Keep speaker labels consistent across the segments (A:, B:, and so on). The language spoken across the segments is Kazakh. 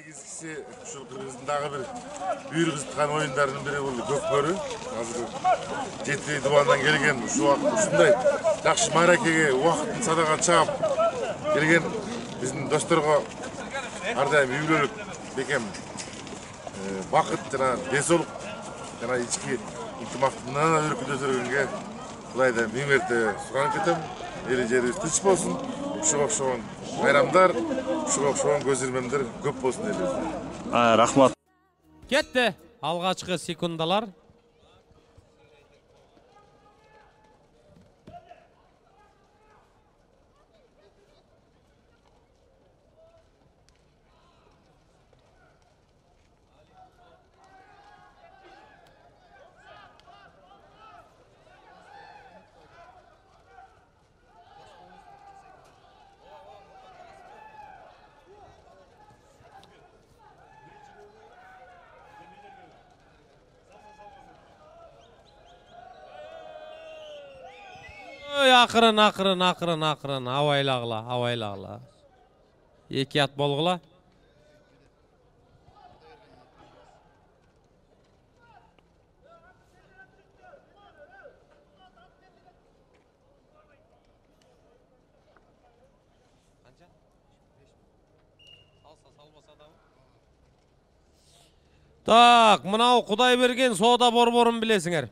A: негизгиси ушул Кыргыздын дагы бир бүйүр кызыткан оюндарынын бири бул көкбөрү. Азыр жети дубандан келген ушундай жакшы мааракеге убакытын садага чаап келген биздин досторго ар дайым үй-бүлөлүк бекем бакыт жана денсаулык жана ички ынтымактуулуктан өркүндөтөргөнгө Кудайдан миң мерте суранып кетем. Эл жерибиз тынч болсун. Ушуга окшогон байрамдар, ушуга окшогон көз ирмемдер көп болсун элибизде.
B: Рахмат.
C: Кетти алгачкы секундалар. Акырын абайлагыла. Эки ат болгула. Так, мынау Кудай берген соода борборун билесиңер.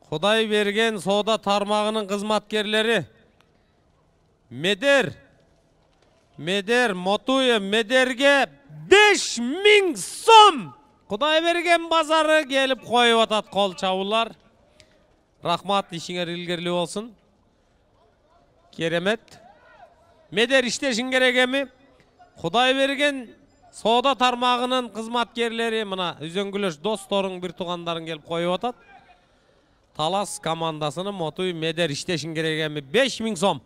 C: Кудай берген соода тармагынын кызматкерлери Медер Мотуев Медерге 5000 сом Кудай берген базары келип коюп атат кол чабуулар. Рахмат, ишиңер илгерлүү болсун. Керемет. Медер иштешиң керек эми. Кудай берген соода тармагынын кызматкерлери мына үзөңгүлөш досторуң бир туугандарың келип коюп атат. Талас командасының Мотуй Медер иштешин керек эми 5000 сом.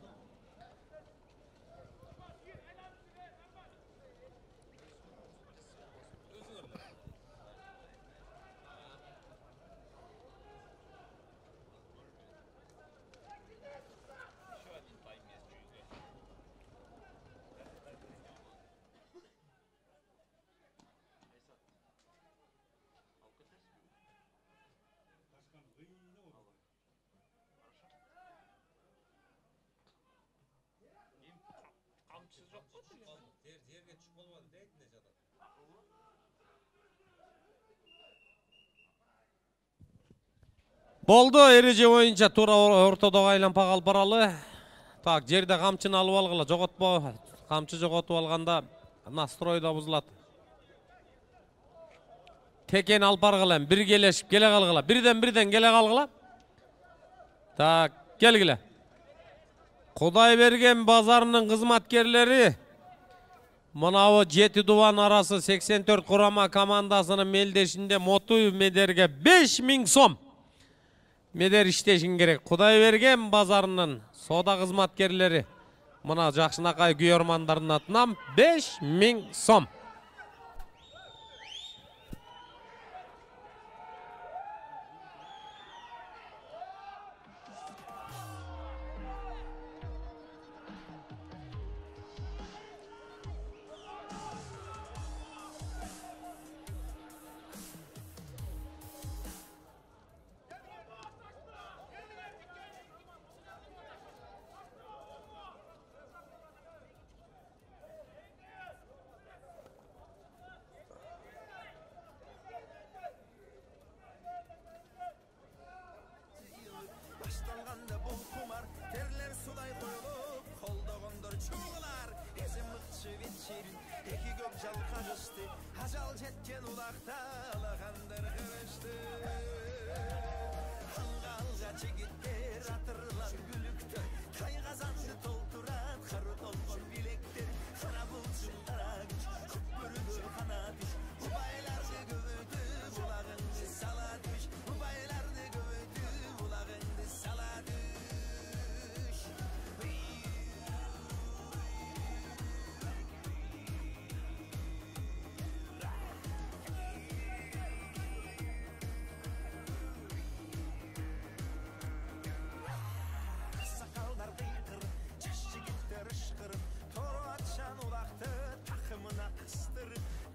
C: Болду, эреже боюнча туура ортодогу айланпак алып баралы. Так, жерде камчыны алып алгыла, жоготпо. Камчы жоготуп алганда настрой да бузулат. Текен алып баргыла, бир келешип келе калгыла. Бирден келе калгыла. Так, келгиле. Кудай берген базарынын кызматкерлери мынабы 7 дубан арасы 84 курама командасынын мелдешинде Мотуев Медерге 5000 сом. Медер иштешин керек. Кудай берген базарынын соода кызматкерлери мына жакшынакай күйөрмандардын атынан 5000 сом.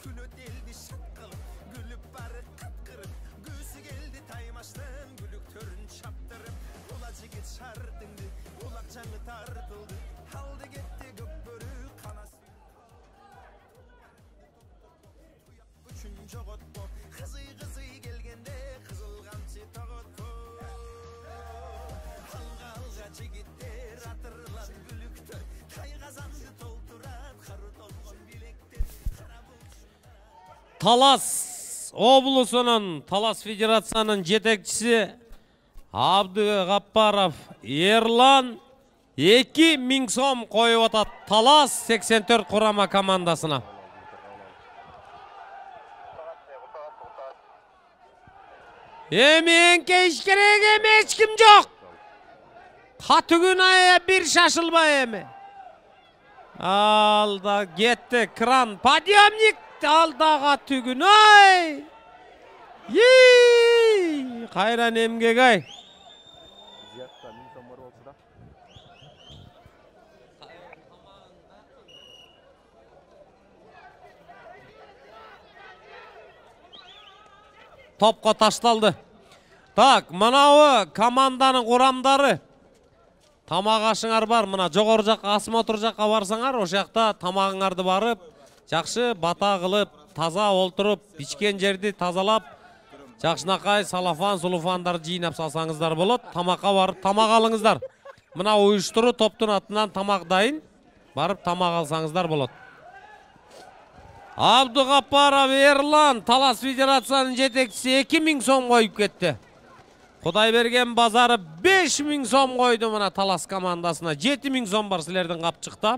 B: Kül ödeldi şapkalıp, gülüp barı kapkırıp, göğsü geldi taymaştın, gülük törün çaptırıp, ulacı git şardındı, ulakçanı tartıldı, haldı gitti gökbörü kanas. Üçüncü ot bu, kızı gelgende, kızıl kamçı toğut bu. Halga halga gitti, ratırlar gülüktür, kay kazandı tolturar, karı dolgun bilektir, kara
C: Talas Oblusunun, Talas Federatsiyanın жетекчisi Abdugapparov Erlan 2000 сом koyup atat Talas 84 kurama komandasına. Emen keş kerek eme hiç kim yok. Katugün aya bir şaşılma eme. Alda gitti kran padyamnik aldağa tügün ay. Yey! Kayran emgek ay. Topqa taştaldı. Tak, manağı komandanın kuramdары. Тамақ ашыңар бар, мына жоғары жаққа асма отыр жаққа барсаңар, о жақта тамағыңарды барып, жақсы бата қылып, таза олтырып, пішкен жерді тазалап, жақшынақай салафан, сулуфандарды жинап салсаңыздар болады. Тамаққа барып, тамақ алыңыздар. Мына ұйыштыру топтың атынан тамақ дайын, барып тамақ алсаңыздар болады. Абдугаппаров Ерлан, Талас Федерацияның жетекчisi 2000 сом қойып кетті. Құдайберген базары 5000 сом қойды мына Талас командасына. 7000 сом бар сілердің қапчықта.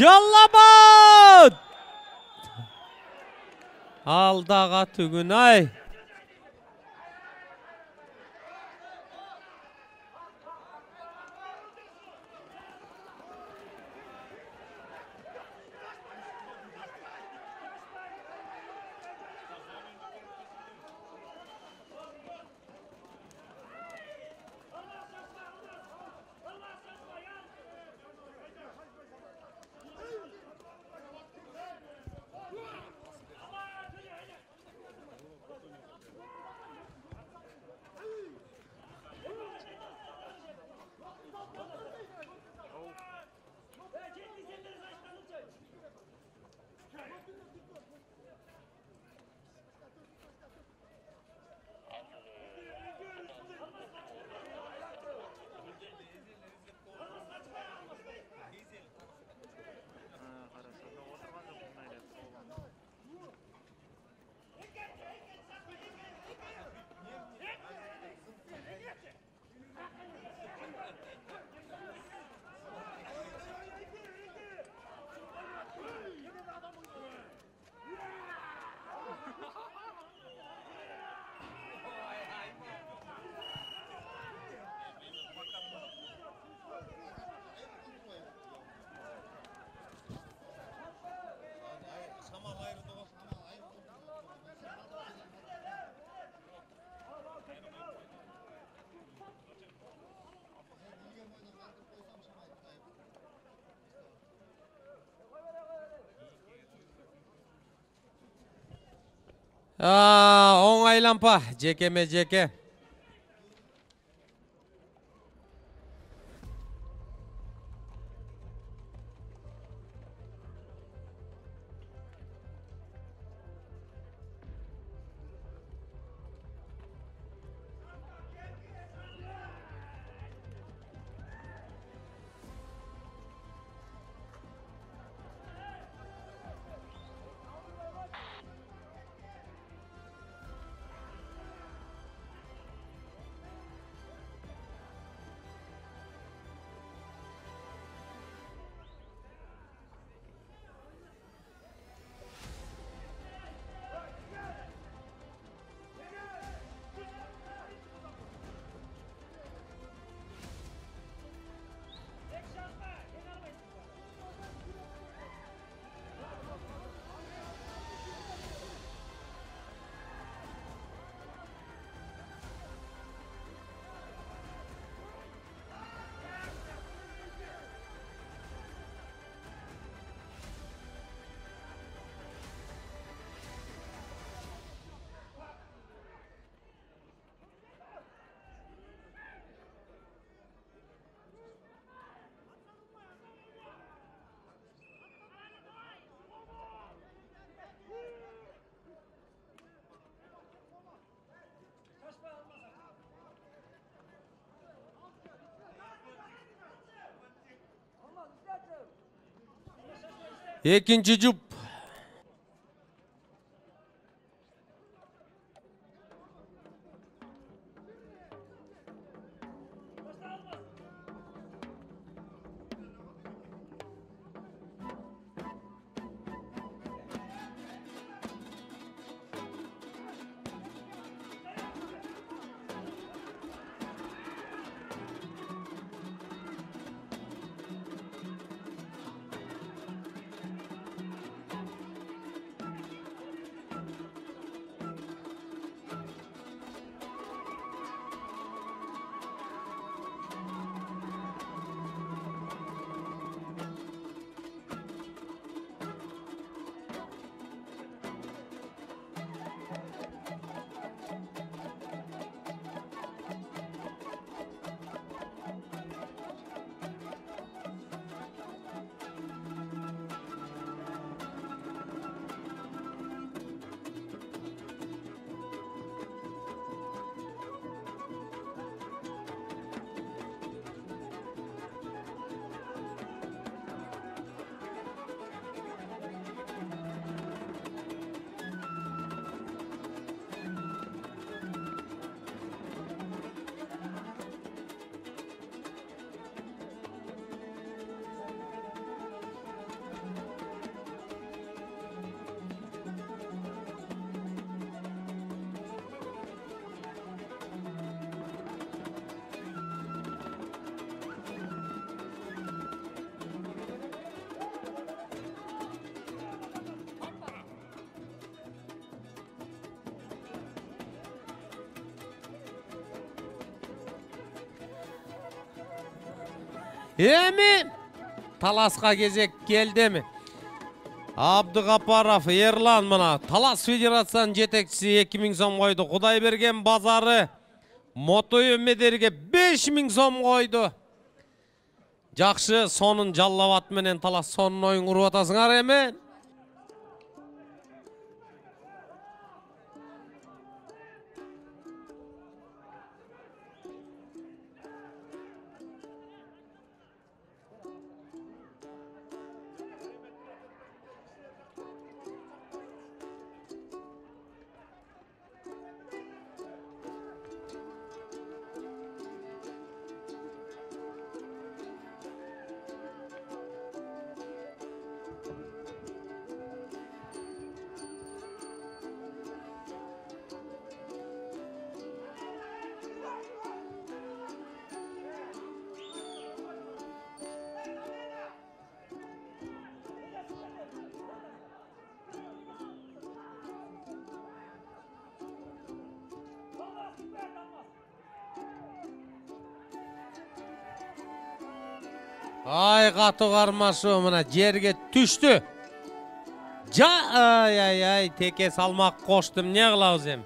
C: Жаллабад! Алдаға түгін ай. Оңайлампа, жекеме жеке. Экинчи жұп. Эми таласқа кезек келді ми? Абдығапаров Ерлан мына Талас Федерацияның жетекшісі 2000 сом қойды. Құдайберген базары Мотойы медерге 5000 сом қойды. Жақшы сонын жаллават менен Талас сонын ойын ұрып атасыңар эми? Ай қату қармашы мына жерге түшті. Ай, теке салмақ қоштым, не қылауыз ем?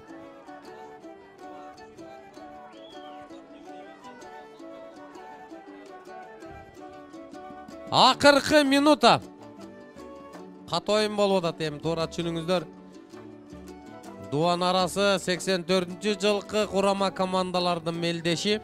C: Ақырқы минута. Қату ойын болу да тем, тура түшініңіздер. Дуан арасы 84-ші жылқы құрама командалардың мелдеші.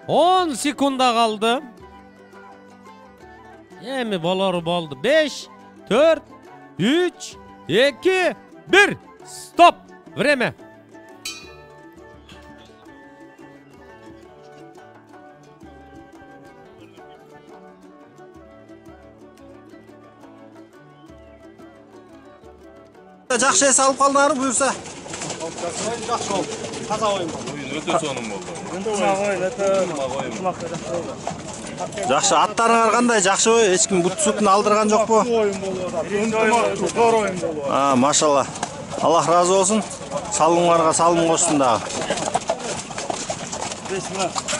C: On sekunda kaldı. Emi bolor boldu. 5, 4, 3, 2, 1. Stop. Время.
D: Жақшы салып қалдыңар бұйырса.
E: Жақсы болды. Таза ойын болды.
A: Өте соным болды.
D: Жақсы, аттарыңар қандай? Жақсы ой, ешкім бұт-сұтын алдырған жоқ бұ?
E: Ойын болды. Зор ойын болды.
D: Машалла. Allah razı olsun. Salымlarga salым qo'shsin дағы.
E: Bismillah.